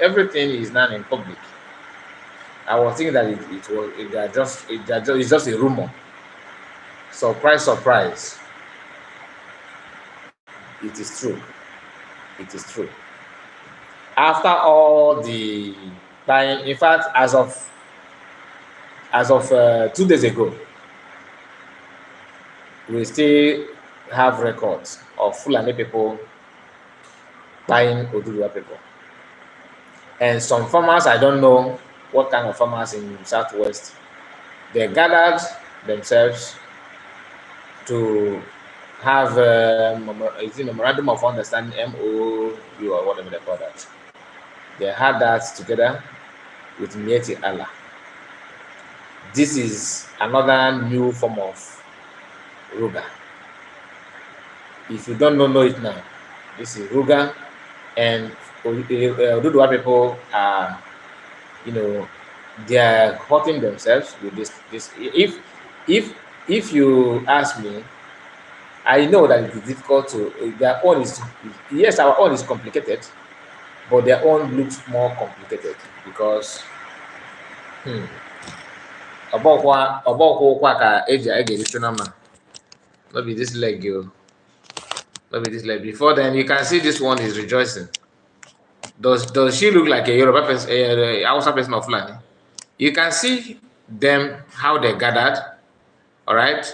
everything is now in public. I was thinking that it's just a rumor. Surprise, surprise. It is true. It is true. After all the time, in fact, as of 2 days ago, we still have records of Fulani people buying Oduduwa people. And some farmers, I don't know what kind of farmers in Southwest, they gathered themselves to have a Memorandum of Understanding, MOU, or whatever they call that. They had that together with Mieti Allah. This is another new form of Ruga. If you don't know it now, this is Ruga, and Oduduwa people are, they are hurting themselves with this. If you ask me, I know that it is difficult to. Their own is, yes, our own is complicated, but their own looks more complicated because maybe this leg, maybe this leg. Before then, you can see this one is rejoicing. Does she look like a Yoruba person, a Hausa person of Fulani? You can see them, how they gathered. All right,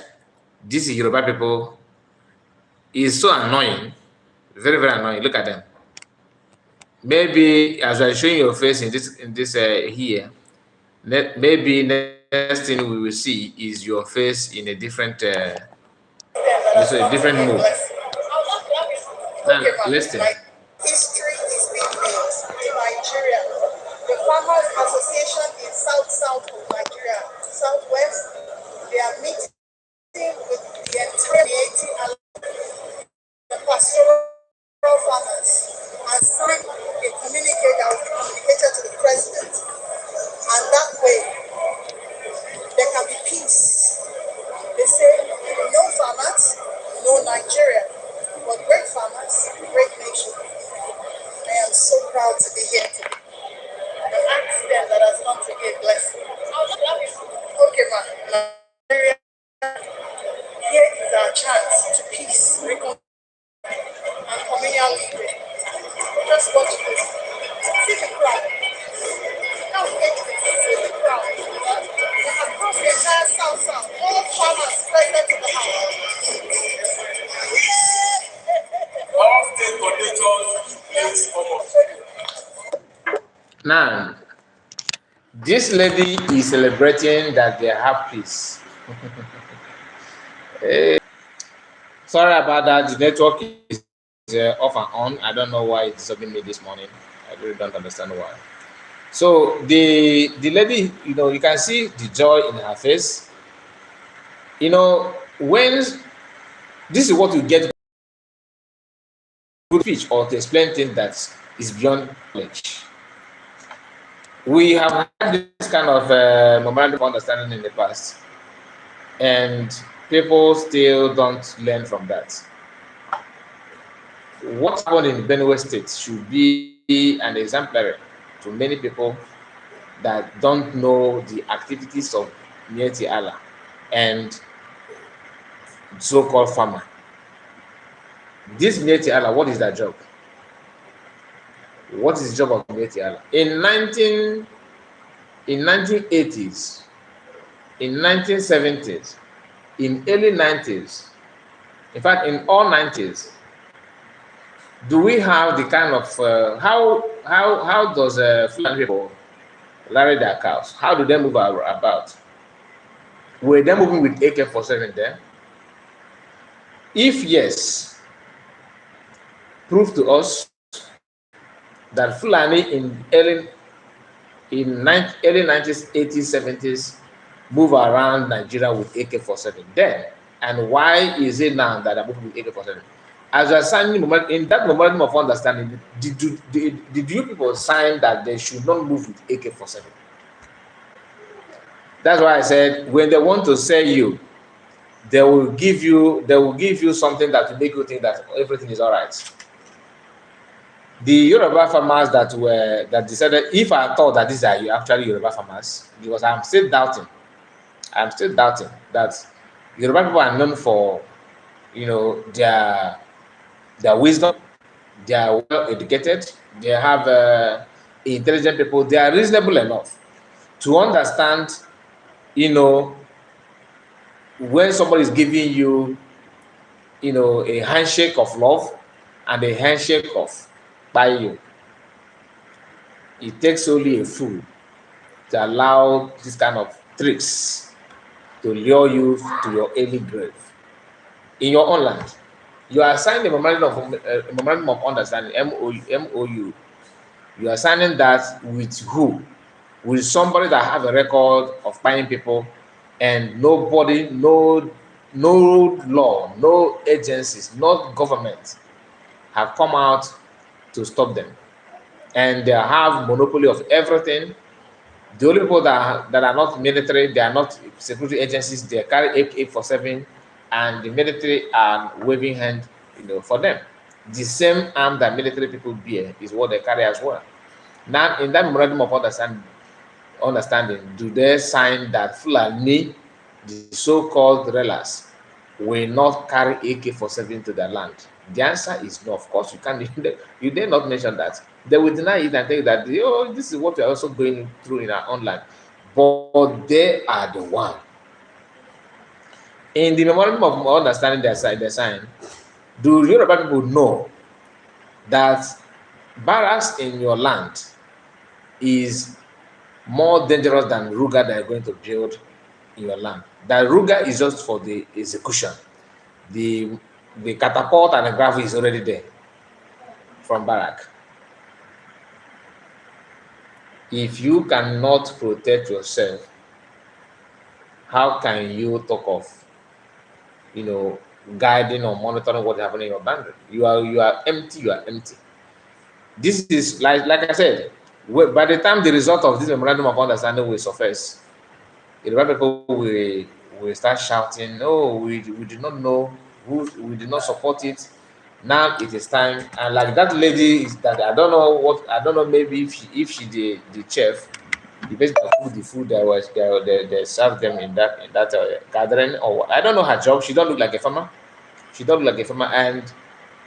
this is Yoruba people. It's so annoying, very, very annoying. Look at them. Maybe as I'm showing your face in this here, maybe next thing we will see is your face in a different mood. Now, listen. History is being made in Nigeria. The Farmers Association in South of Nigeria, Southwest, they are meeting with the entire the pastoral farmers and sign a communique that will be communicated to the president. And that way, there can be peace. They say, no farmers, no Nigeria, but great farmers, great nation. I am so proud to be here today. And ask them that has come to give blessing. Okay, ma. Nigeria, here is our chance to peace, reconciliation, and communal living. Just watch this. See the crowd. Now take this. See the crowd. They have crossed the entire South. All farmers present in the house. All state coordinators, please come on. Now, this lady is celebrating that they have peace. Sorry about that. The network is off and on. I don't know why it's disturbing me this morning. I really don't understand why. So the lady, you can see the joy in her face. When this is what you get good speech or to explain things that is beyond knowledge. We have had this kind of memorandum of understanding in the past, and people still don't learn from that. What happened in Benue State should be an exemplary to many people that don't know the activities of Mieti Allah and so-called farmer. This Mieti Allah, what is that job? What is the job of Mieti Allah? In 1980s, in 1970s, in early 90s, in fact, in all 90s, do we have the kind of how does Fulani people larry their cows? How do they move about? Were they moving with AK-47 there? If yes, prove to us that Fulani in early 90s, 80s, 70s move around Nigeria with AK-47. Then And why is it now that they're moving with AK-47? As you are signing in that memorandum of understanding, did you people sign that they should not move with AK-47? That's why I said when they want to sell you, they will give you something that will make you think that everything is all right. The Yoruba farmers that decided, if I thought that these are actually Yoruba farmers, because I'm still doubting that Yoruba people are known for, their wisdom. They are well educated. They have intelligent people. They are reasonable enough to understand, when somebody is giving you, a handshake of love and a handshake of by you. It takes only a fool to allow this kind of tricks to lure you to your early grave in your own land. You are signing a memorandum of understanding, MOU. You are signing that with who? With somebody that have a record of buying people, and nobody, no law, no agencies, no government have come out to stop them. And they have monopoly of everything. The only people that are not military, they are not security agencies, they carry AK-47, and the military are waving hand, for them. The same arm that military people bear is what they carry as well. Now, in that memorandum of understanding, do they sign that Fulani, the so-called rebels, will not carry AK-47 to their land? The answer is no. Of course, you can't. You dare not mention that. They will deny it and tell that, this is what we are also going through in our own land. But they are the one. In the memorandum of understanding they sign, do Yoruba people know that barracks in your land is more dangerous than Ruga that are going to build in your land? That Ruga is just for the execution. The catapult and the gravel is already there from barrack. If you cannot protect yourself, how can you talk of, guiding or monitoring what's happening in your boundary? You are empty. You are empty. This is like I said. By the time the result of this memorandum of understanding will surface, the people will start shouting, "Oh, we did not know, we did not support it. Now it is time." And like that lady is that I don't know, maybe if she the chef, the person that cooked the food that was they served them in that gathering, or I don't know her job. She don't look like a farmer. She don't look like a farmer, and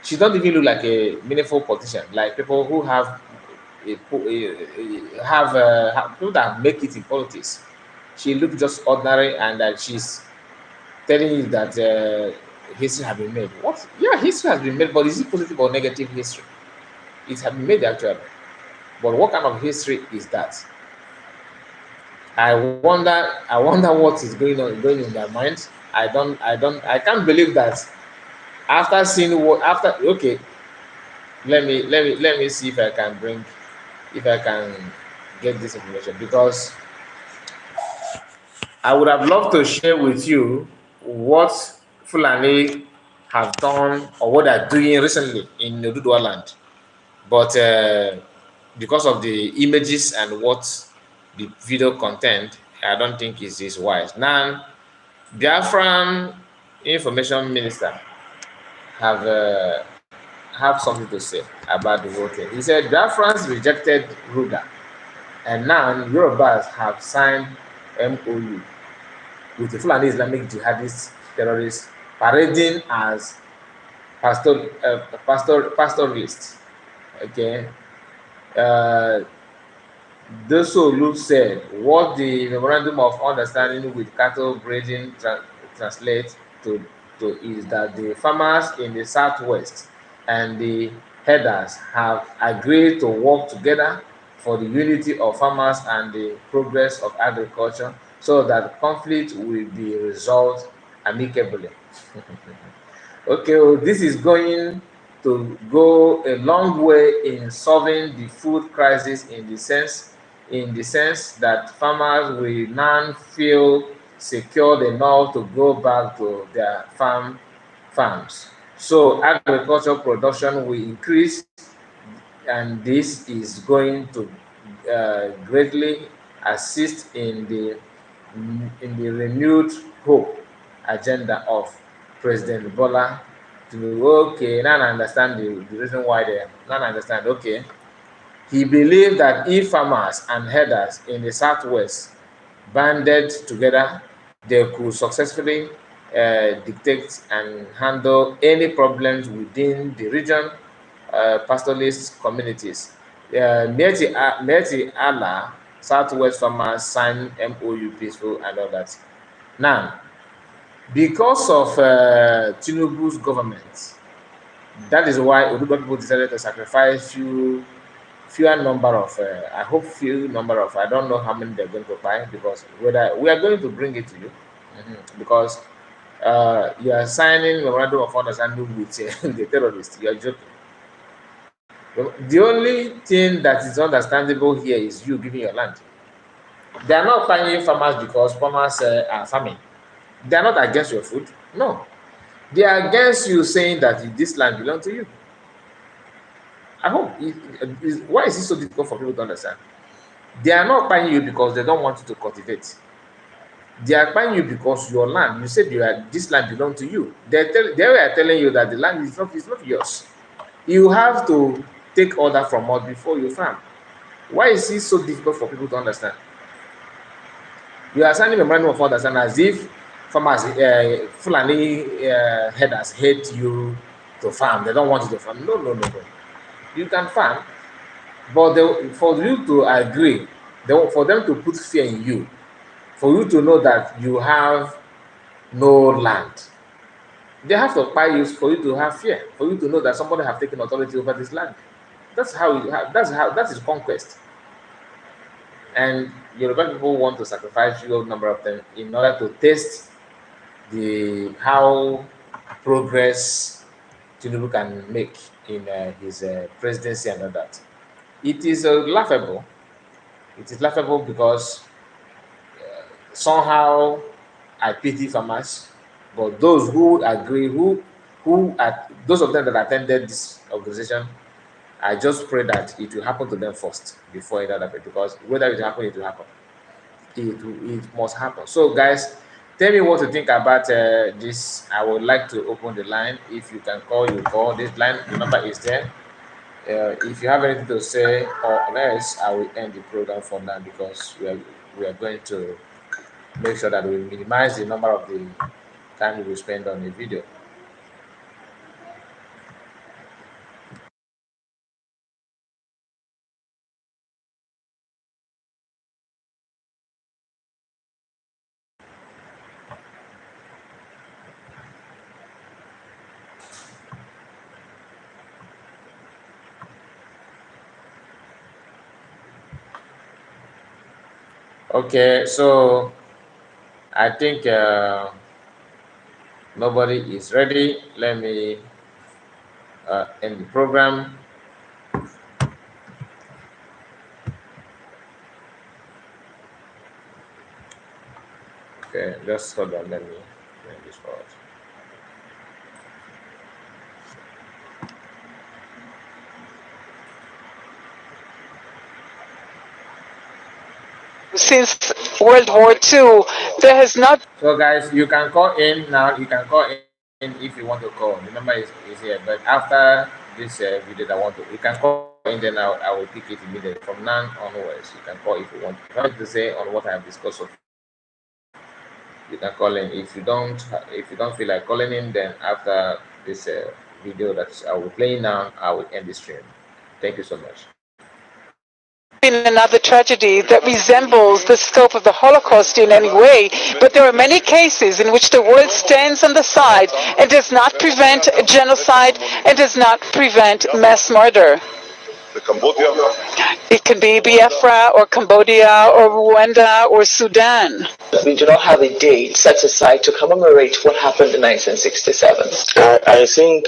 she don't even look like a meaningful politician. Like people who have people that make it in politics. She looked just ordinary, and that she's telling you that history has been made. What? Yeah, history has been made, but is it positive or negative history? It has been made actually, but what kind of history is that? I wonder what is going in their minds. I can't believe that after seeing okay, let me see if I can get this information, because I would have loved to share with you what Fulani have done or what they're doing recently in Oduduwa land. But because of the images and what the video content, I don't think is wise. Now, Biafran information minister have something to say about the whole thing. He said Biafrans rejected Ruga, and now Yorubas have signed MOU with the Fulani Islamic jihadist terrorists parading as pastoralists. Okay. Dosolu said what the memorandum of understanding with cattle grazing translates to is that the farmers in the southwest and the herders have agreed to work together for the unity of farmers and the progress of agriculture, so that conflict will be resolved amicably. Okay, well, this is going to go a long way in solving the food crisis in the sense that farmers will now feel secured enough to go back to their farms. So agricultural production will increase, and this is going to greatly assist in the renewed hope agenda of President Bola Tinubu. Okay, now I understand the reason why they now I understand. Okay, he believed that if farmers and herders in the southwest banded together, they could successfully dictate and handle any problems within the region, pastoralist communities. Mieti Allah, Southwest farmers signed MOU peaceful and all that. Now, because of Tinubu's government, that is why Odubo people decided to sacrifice fewer number of I hope few number of, I don't know how many they're going to buy, because whether we are going to bring it to you, because you are signing memorandum of understanding with the terrorists. You are joking. The only thing that is understandable here is you giving your land. They are not paying farmers because farmers are farming. They are not against your food. No, they are against you saying that this land belongs to you. I hope. Why is it so difficult for people to understand? They are not buying you because they don't want you to cultivate. They are buying you because your land, you said this land belongs to you. They were telling you that the land is not yours. You have to take order from us before you farm. Why is it so difficult for people to understand? You are signing a memorandum of understanding as if farmers, Fulani headers hate you to farm. They don't want you to farm. No. You can farm, but for you to agree, for them to put fear in you, for you to know that you have no land, they have to buy you for you to have fear, for you to know that somebody have taken authority over this land. That is conquest. And Yoruba people want to sacrifice a number of them in order to test how progress Tinubu can make in his presidency and all that. It is laughable. It is laughable because somehow I pity farmers, but those who agree, those of them that attended this organization, I just pray that it will happen to them first before it happens, because whether it happen, it will happen. It must happen. So, guys, tell me what you think about this. I would like to open the line. If you can call, you call. This line, the number is there. If you have anything to say, or else I will end the program for now, because we are going to make sure that we minimize the number of the time we will spend on the video. Okay, so I think nobody is ready. Let me end the program. Okay, just hold on. Let me bring this forward. Since World War II, there has not. So, guys, you can call in now. You can call in if you want to call. The number is here. But after this video, you can call in. Then I will pick it immediately. From now onwards, you can call if you want. If you want to say on what I have discussed so far, you can call in. If you don't feel like calling in, then after this video that I will play now, I will end the stream. Thank you so much. Been another tragedy that resembles the scope of the Holocaust in any way, but there are many cases in which the world stands on the side and does not prevent genocide and does not prevent mass murder. Cambodia. It can be Biafra or Cambodia or Rwanda or Sudan. We do not have a date set aside to commemorate what happened in 1967. I think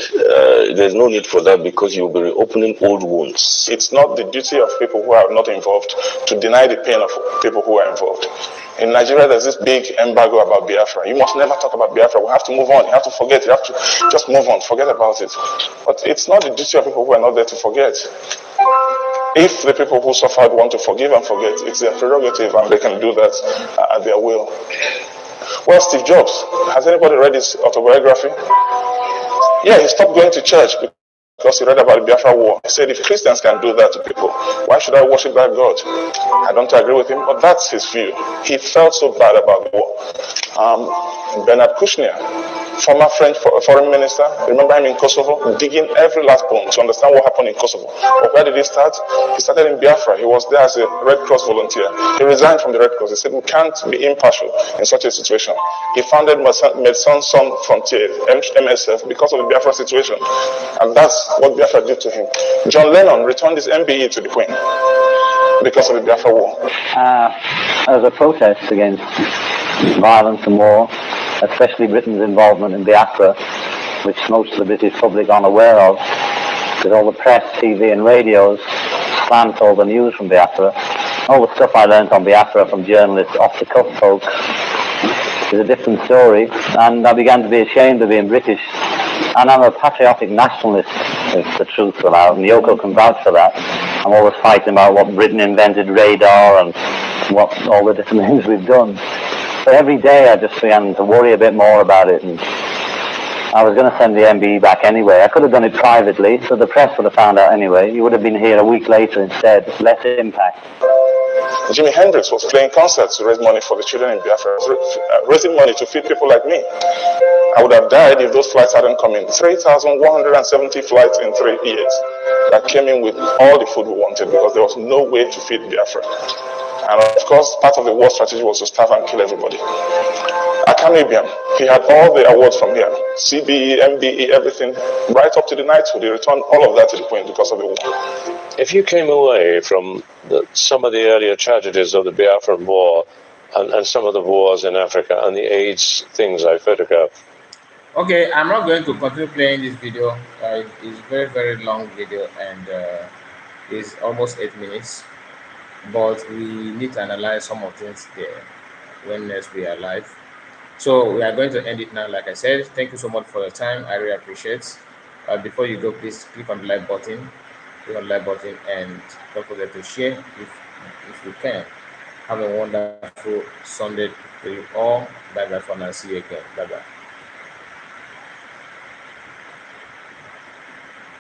there's no need for that, because you'll be reopening old wounds. It's not the duty of people who are not involved to deny the pain of people who are involved. In Nigeria, there's this big embargo about Biafra. You must never talk about Biafra. We have to move on. You have to forget. You have to just move on. Forget about it. But it's not the duty of people who are not there to forget. If the people who suffered want to forgive and forget, it's their prerogative and they can do that at their will. Well, Steve Jobs, has anybody read his autobiography? Yeah, he stopped going to church because he read about the Biafra war. He said, if Christians can do that to people, why should I worship that God? I don't agree with him, but that's his view. He felt so bad about the war. Bernard Kouchner, former French foreign minister, remember him in Kosovo, digging every last bone to understand what happened in Kosovo. But where did he start? He started in Biafra. He was there as a Red Cross volunteer. He resigned from the Red Cross. He said, we can't be impartial in such a situation. He founded Médecins Sans Frontières, MSF, because of the Biafra situation. And that's what Biafra did to him. John Lennon returned his MBE to the Queen because of the Biafra war. As a protest against violence and war, especially Britain's involvement in Biafra, which most of the British public aren't aware of, because all the press, TV and radios slant all the news from Biafra. All the stuff I learned on Biafra from journalists, off-the-cuff folks, is a different story, and I began to be ashamed of being British. And I'm a patriotic nationalist, if the truth will out, and Yoko can vouch for that. I'm always fighting about what Britain invented, radar, and what all the different things we've done. But every day I just began to worry a bit more about it, and I was going to send the MBE back anyway. I could have done it privately, so the press would have found out anyway. You would have been here a week later instead, less impact. Jimi Hendrix was playing concerts to raise money for the children in Biafra, raising money to feed people like me. I would have died if those flights hadn't come in. 3,170 flights in 3 years that came in with all the food we wanted because there was no way to feed Biafra. And of course, part of the war strategy was to starve and kill everybody. Kanu, he had all the awards from here, CBE, MBE, everything, right up to the knighthood. He returned all of that to the Queen because of the war. If you came away from some of the earlier tragedies of the Biafran War and some of the wars in Africa and the AIDS things I photographed. Okay, I'm not going to continue playing this video. It's a very, very long video and it's almost 8 minutes. But we need to analyze some of things there when next we are live. So we are going to end it now. Like I said, thank you so much for your time. I really appreciate it. Before you go, please click on the like button. Click on the like button and don't forget to share if you can. Have a wonderful Sunday to you all. Bye bye for now. See you again. Bye bye.